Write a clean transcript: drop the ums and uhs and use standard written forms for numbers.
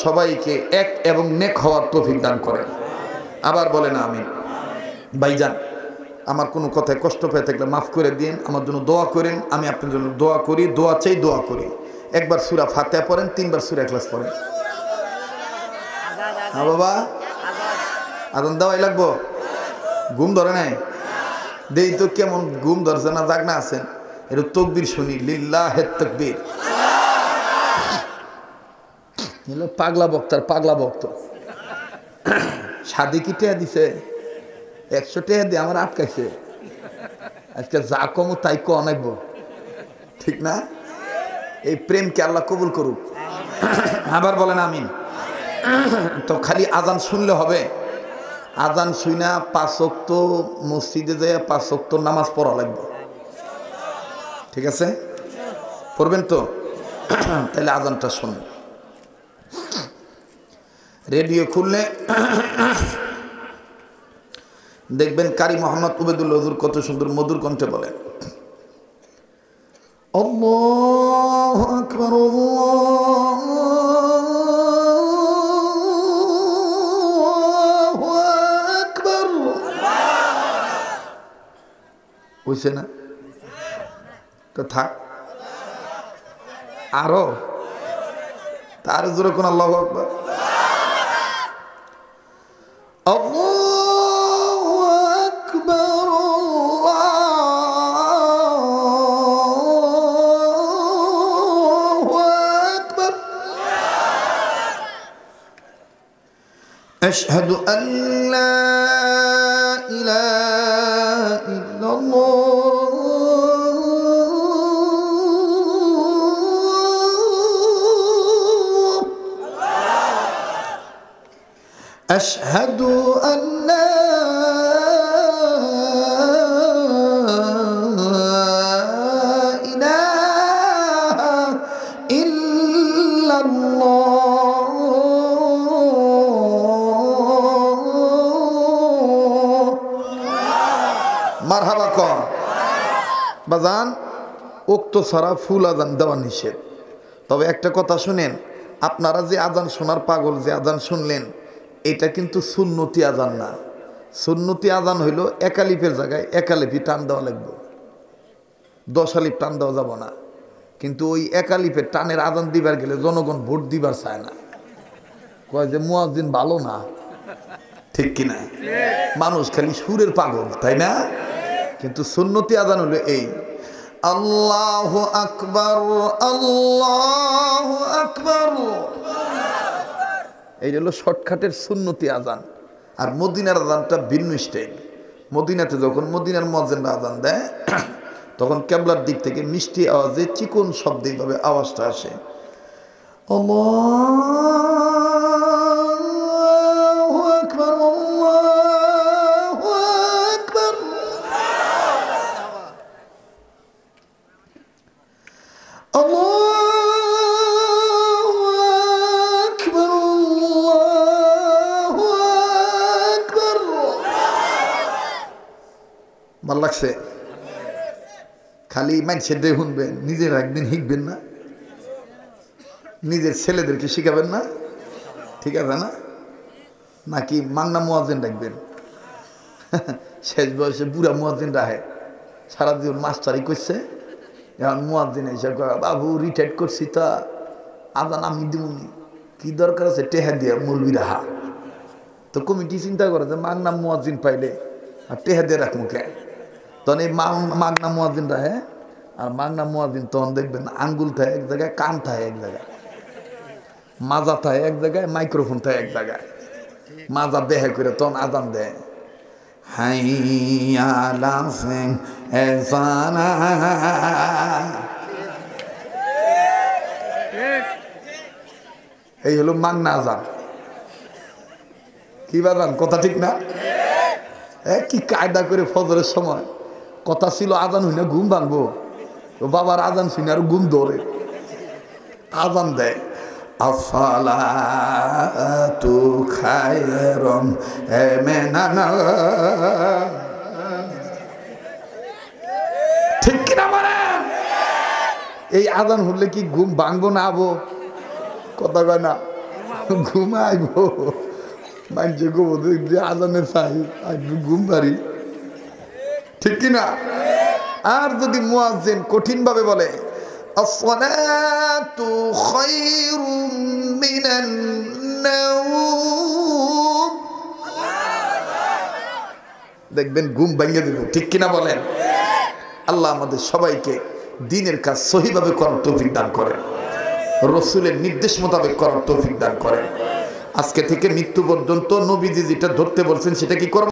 সবাইকে এক এবং নেক হওয়ার তৌফিক দান করেন। আবার বলেন আমিন। ভাইজান, আমার কোনো কথায় কষ্ট পেয়ে থাকলে মাফ করে দিন, আমার জন্য দোয়া করেন। আমি আপনার জন্য দোয়া করি, দোয়া চাই, দোয়া করি। একবার সূরা ফাতিহা পড়েন, 3 বার সূরা ইখলাস পড়েন। হ্যাঁ বাবা, আজান দেওয়াই লাগবো। ঘুম ধরে নাই? দেই তো কেমন ঘুম ধরছে না, জাগনা আছেন? একটু তাকবীর শুনি, লিল্লাহে তাকবীর। পাগলা বক্তার পাগলা বক্ত। শাদি কি টেয়া দিছে? 100 টাকা দিয়ে আমার আটকাইছে। আজকে যা কমো তাই অনেকবো, ঠিক না? এই প্রেমকে আল্লাহ কবুল করুক। আবার বলেন আমিন। তো খালি আজান শুনলে হবে? আজান শুনা 5 ওয়াক্ত মসজিদে যায় 5 ওয়াক্ত নামাজ পড়া লাগবে, ঠিক আছে? পড়বেন তো? তাহলে আজানটা শুনুন। রেডিও খুললে দেখবেন কারি মোহাম্মদ উবেদুল্লাহ হুজুর কত সুন্দর মধুর কণ্ঠে বলেন, আল্লাহু আকবার, আল্লাহু আকবার। হইছে না? তো থাক, আরো তার জোরে কোন আল্লাহু আকবার। আল্লাহু আকবার, আল্লাহু আকবার। আশহাদু আন লা ইলাহা ইল্লাল্লাহ, أشهد أن لا إله إلا الله। মারহাবা কর বাজান। উক্ত ছাড়া ফুল আজান দেওয়া নিষেধ। তবে একটা কথা শুনেন, আপনারা যে আজান শোনার পাগল, যে আজান শুনলেন, এটা কিন্তু সুন্নতি আজান না। সুন্নতি আজান হইল একালিফের জায়গায় একালিফি টান দেওয়া লাগবে, 10 আলিফ টান দেওয়া যাব না। কিন্তু ওই একালিফের টানের আজান দিবার গেলে জনগণ ভোট দিবার চায় না, কয় যে মুয়াজ্জিন ভালো না, ঠিক কিনা? মানুষ খালি সুরের পাগল, তাই না? কিন্তু সুন্নতি আজান হলো এই, আল্লাহু আকবার, আল্লাহু আকবার। এই হলো শর্টকাটের সুন্নতি আজান। আর মদিনার আজানটা ভিন্ন স্টাইল। মদিনাতে যখন মদিনার মুয়াজ্জিনরা আজান দেয়, তখন কেবলার দিক থেকে মিষ্টি আওয়াজে চিকন শব্দে এইভাবে আওয়াজটা আসে, আল্লাহু আকবার, আল্লাহু আকবার। ভাল লাগছে? খালি মানুষের দিয়ে শুনবেন, নিজের একদিন শিখবেন না? নিজের ছেলেদেরকে শিখাবেন না? ঠিক আছে না? নাকি মাংনা মুয়াজ্জিন রাখবেন? শেষ বয়সে বুড়া মুয়াজ্জিন রাখে, সারা জীবন মাস্টারি করছে, এখন মুয়াজ্জিন এসে কয় বাবু রিটায়ার করছি, তা আজান আমি দিবনি, কি দরকার আছে টেহা দিয়া মৌলবি রাহা। তো কমিটি চিন্তা করে যে মাংনা মুয়াজ্জিন পাইলে আর টেহা দিয়ে রাখবো কে? তখন এই মাগনা মুয়াজ্জিন রাহে, আর মাগনা মুয়াজ্জিন তখন দেখবেন আঙ্গুল থাকে এক জায়গায়, কান থাকে এক জায়গায়, মাজা থাকে এক জায়গায়, মাইক্রোফোন থাকে এক জায়গায়। মাজা বেহে করে তখন আজান দেয়, হাইয়া আলা এসানা। এই হলো মাগনা আজান। কি বাজান, কথা ঠিক না? কি কায়দা করে ফজরের সময় কথা ছিল, আজান হই না ঘুম ভাঙবো, তো বাবার আজান শুনে আর ঘুম ধরে আজান দেয়, আসসালাতু খায়রুম মিনান। ঠিক কিনা বলেন? এই আজান হলে কি ঘুম ভাঙবো না আবো? কথা কয় না? ঘুমাইব মানুষে গোবর যে আজানে চাই ঘুম পারি, ঠিক কিনা? আর যদি মুয়াজ্জিন কঠিন ভাবে বলে আসসালাতু খায়রুম মিনান নাওম, দেখবেন ঘুম ভেঙে দেবে, ঠিক কিনা বলেন? আল্লাহ আমাদের সবাইকে দ্বীনের কাজ সহিভাবে করার তৌফিক দান করেন, রসুলের নির্দেশ মোতাবেক করার তৌফিক দান করেন। আজকে থেকে মৃত্যু পর্যন্ত নবীজি যেটা ধরতে বলছেন সেটা কি করব?